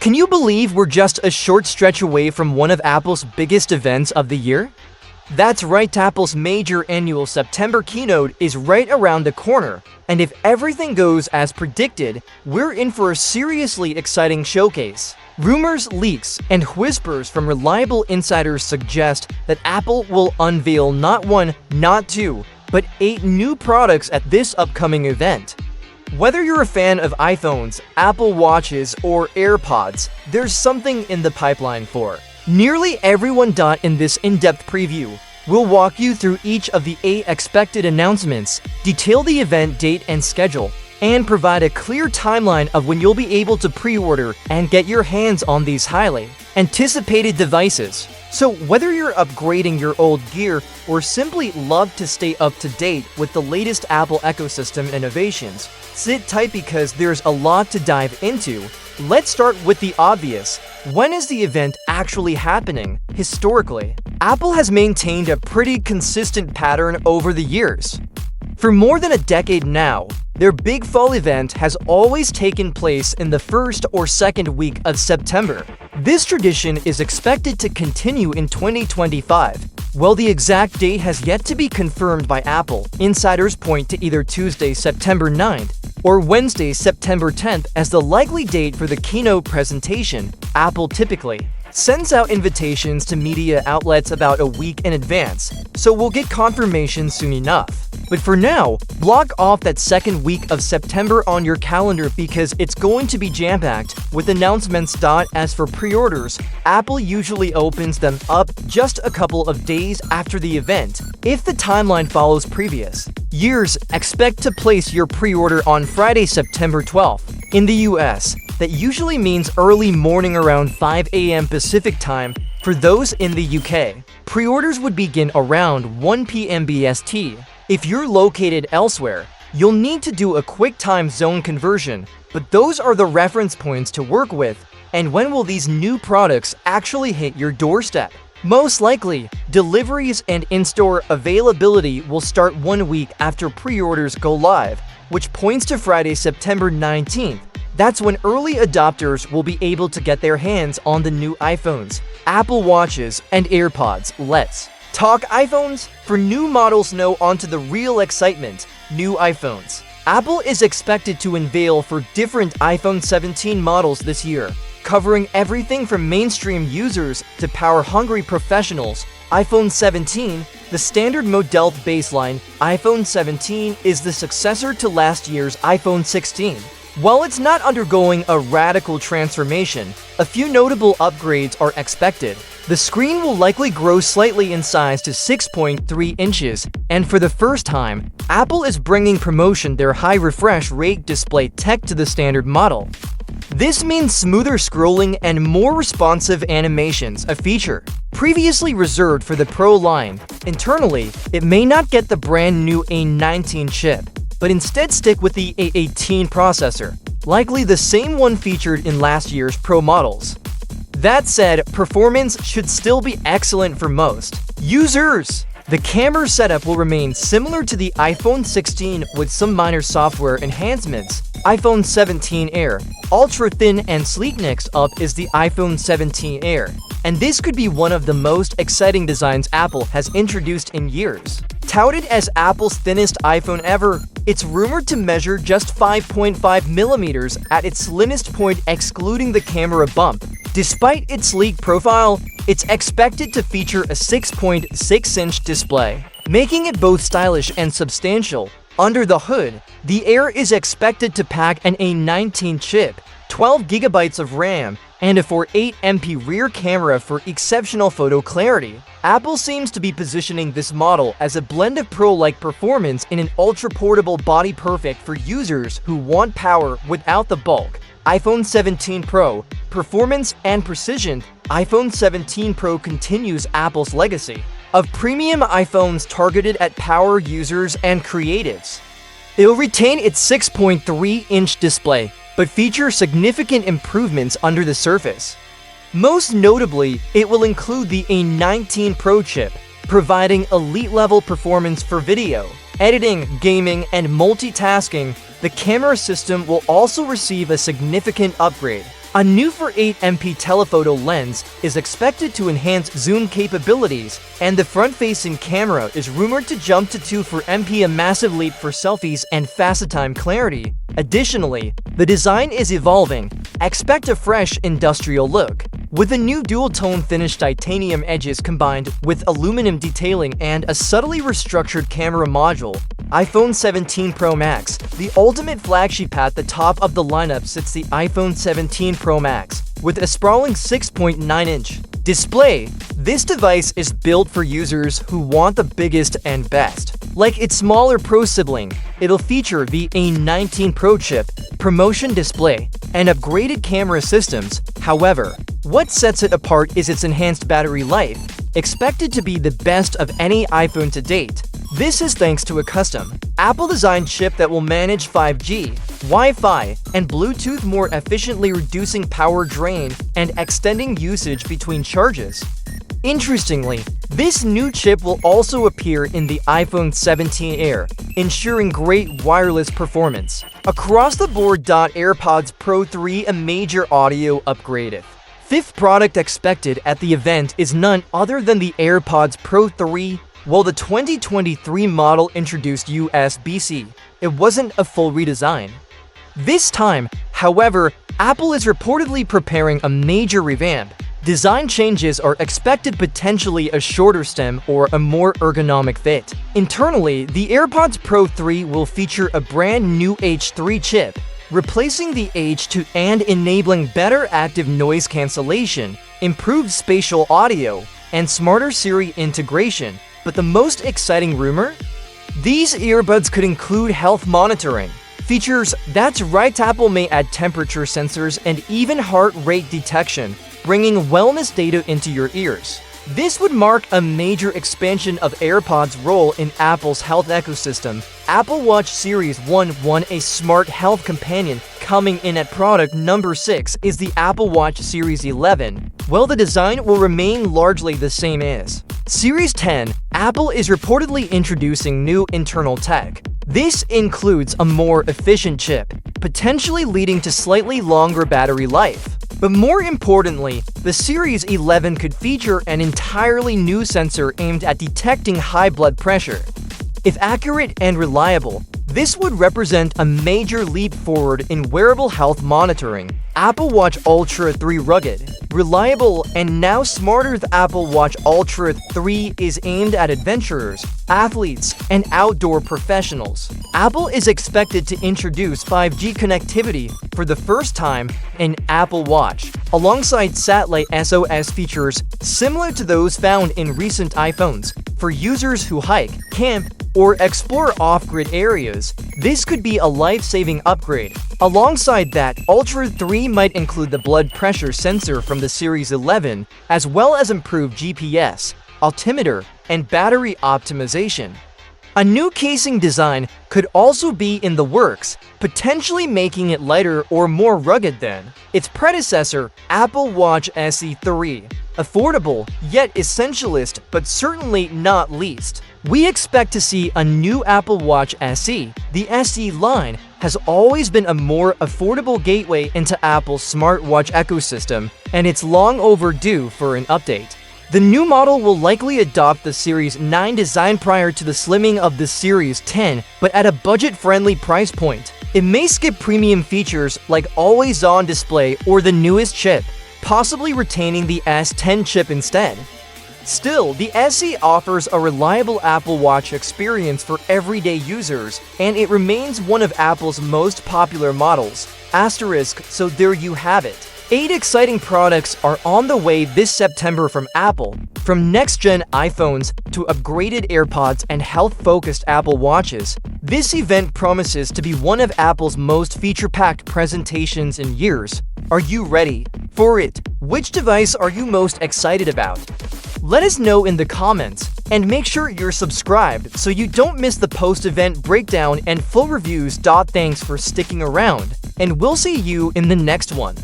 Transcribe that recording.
Can you believe we're just a short stretch away from one of Apple's biggest events of the year? That's right, Apple's major annual September keynote is right around the corner, and if everything goes as predicted, we're in for a seriously exciting showcase. Rumors, leaks, and whispers from reliable insiders suggest that Apple will unveil not one, not two, but 8 new products at this upcoming event. Whether you're a fan of iPhones, Apple Watches, or AirPods, there's something in the pipeline for nearly everyone. In this in-depth preview, we'll walk you through each of the 8 expected announcements, detail the event date and schedule, and provide a clear timeline of when you'll be able to pre-order and get your hands on these highly anticipated devices. So whether you're upgrading your old gear or simply love to stay up to date with the latest Apple ecosystem innovations, sit tight because there's a lot to dive into. Let's start with the obvious. When is the event actually happening? Historically, Apple has maintained a pretty consistent pattern over the years. For more than a decade now, their big fall event has always taken place in the first or second week of September. This tradition is expected to continue in 2025. While the exact date has yet to be confirmed by Apple, insiders point to either Tuesday, September 9th, or Wednesday, September 10th as the likely date for the keynote presentation. Apple typically sends out invitations to media outlets about a week in advance, so we'll get confirmation soon enough. But for now, block off that second week of September on your calendar because it's going to be jam-packed with announcements. As for pre-orders, Apple usually opens them up just a couple of days after the event. If the timeline follows previous years, expect to place your pre-order on Friday, September 12th. In the US, that usually means early morning around 5 a.m. Pacific time. For those in the UK, pre-orders would begin around 1 p.m. BST. If you're located elsewhere, you'll need to do a quick time zone conversion, but those are the reference points to work with. And when will these new products actually hit your doorstep? Most likely, deliveries and in-store availability will start 1 week after pre-orders go live, which points to Friday, September 19th. That's when early adopters will be able to get their hands on the new iPhones, Apple Watches, and AirPods. Let's talk iPhones. For new models now onto the real excitement, new iPhones. Apple is expected to unveil for different iPhone 17 models this year, covering everything from mainstream users to power-hungry professionals. iPhone 17, the standard model baseline, iPhone 17 is the successor to last year's iPhone 16. While it's not undergoing a radical transformation, a few notable upgrades are expected. The screen will likely grow slightly in size to 6.3 inches, and for the first time, Apple is bringing promotion their high refresh rate display tech to the standard model. This means smoother scrolling and more responsive animations, a feature previously reserved for the Pro line. Internally, it may not get the brand new A19 chip, but instead stick with the A18 processor, likely the same one featured in last year's Pro models. That said, performance should still be excellent for most users. The camera setup will remain similar to the iPhone 16 with some minor software enhancements. iPhone 17 Air, ultra-thin and sleek. Next up is the iPhone 17 Air, and this could be one of the most exciting designs Apple has introduced in years. Touted as Apple's thinnest iPhone ever, it's rumored to measure just 5.5 millimeters at its slimmest point excluding the camera bump. Despite its sleek profile, it's expected to feature a 6.6-inch display, making it both stylish and substantial. Under the hood, the Air is expected to pack an A19 chip, 12 GB of RAM, and a 48MP rear camera for exceptional photo clarity. Apple seems to be positioning this model as a blend of Pro-like performance in an ultra-portable body, perfect for users who want power without the bulk. iPhone 17 Pro, performance and precision. iPhone 17 Pro continues Apple's legacy of premium iPhones targeted at power users and creatives. It'll retain its 6.3-inch display, but feature significant improvements under the surface. Most notably, it will include the A19 Pro chip, providing elite-level performance for video, editing, gaming, and multitasking. The camera system will also receive a significant upgrade, A new 4.8 MP telephoto lens is expected to enhance zoom capabilities, and the front-facing camera is rumored to jump to 2.4 MP, a massive leap for selfies and fast-time clarity. Additionally, the design is evolving. Expect a fresh industrial look, with a new dual-tone finished titanium edges combined with aluminum detailing and a subtly restructured camera module. iPhone 17 Pro Max. The ultimate flagship at the top of the lineup sits the iPhone 17 Pro Max, with a sprawling 6.9-inch display. This device is built for users who want the biggest and best. Like its smaller Pro sibling, it'll feature the A19 Pro chip, promotion display, and upgraded camera systems. However, what sets it apart is its enhanced battery life, expected to be the best of any iPhone to date. This is thanks to a custom, Apple-designed chip that will manage 5G, Wi-Fi, and Bluetooth more efficiently, reducing power drain and extending usage between charges. Interestingly, this new chip will also appear in the iPhone 17 Air, ensuring great wireless performance. Across the board, AirPods Pro 3, a major audio upgrade. Fifth product expected at the event is none other than the AirPods Pro 3. While the 2023 model introduced USB-C, it wasn't a full redesign. This time, however, Apple is reportedly preparing a major revamp. Design changes are expected, potentially a shorter stem or a more ergonomic fit. Internally, the AirPods Pro 3 will feature a brand new H3 chip, replacing the H2 and enabling better active noise cancellation, improved spatial audio, and smarter Siri integration. But the most exciting rumor? These earbuds could include health monitoring features. That's right, Apple may add temperature sensors and even heart rate detection, bringing wellness data into your ears. This would mark a major expansion of AirPods' role in Apple's health ecosystem. Apple Watch Series 1 won a smart health companion. Coming in at product number 6 is the Apple Watch Series 11. While the design will remain largely the same as Series 10, Apple is reportedly introducing new internal tech. This includes a more efficient chip, potentially leading to slightly longer battery life. But more importantly, the Series 11 could feature an entirely new sensor aimed at detecting high blood pressure. If accurate and reliable, this would represent a major leap forward in wearable health monitoring. Apple Watch Ultra 3 rugged, reliable, and now smarter. The Apple Watch Ultra 3 is aimed at adventurers, athletes, and outdoor professionals. Apple is expected to introduce 5G connectivity for the first time in Apple Watch, alongside satellite SOS features similar to those found in recent iPhones. For users who hike, camp, or explore off-grid areas, this could be a life-saving upgrade. Alongside that, Ultra 3 might include the blood pressure sensor from the Series 11, as well as improved GPS, altimeter, and battery optimization. A new casing design could also be in the works, potentially making it lighter or more rugged than its predecessor, Apple Watch SE 3. Affordable, yet essentialist, but certainly not least. We expect to see a new Apple Watch SE. The SE line has always been a more affordable gateway into Apple's smartwatch ecosystem, and it's long overdue for an update. The new model will likely adopt the Series 9 design prior to the slimming of the Series 10, but at a budget-friendly price point. It may skip premium features like always-on display or the newest chip, possibly retaining the S10 chip instead. Still, the SE offers a reliable Apple Watch experience for everyday users, and it remains one of Apple's most popular models. So there you have it. 8 exciting products are on the way this September from Apple, from next-gen iPhones to upgraded AirPods and health-focused Apple Watches. This event promises to be one of Apple's most feature-packed presentations in years. Are you ready for it? Which device are you most excited about? Let us know in the comments, and make sure you're subscribed so you don't miss the post-event breakdown and full reviews. Thanks for sticking around, and we'll see you in the next one.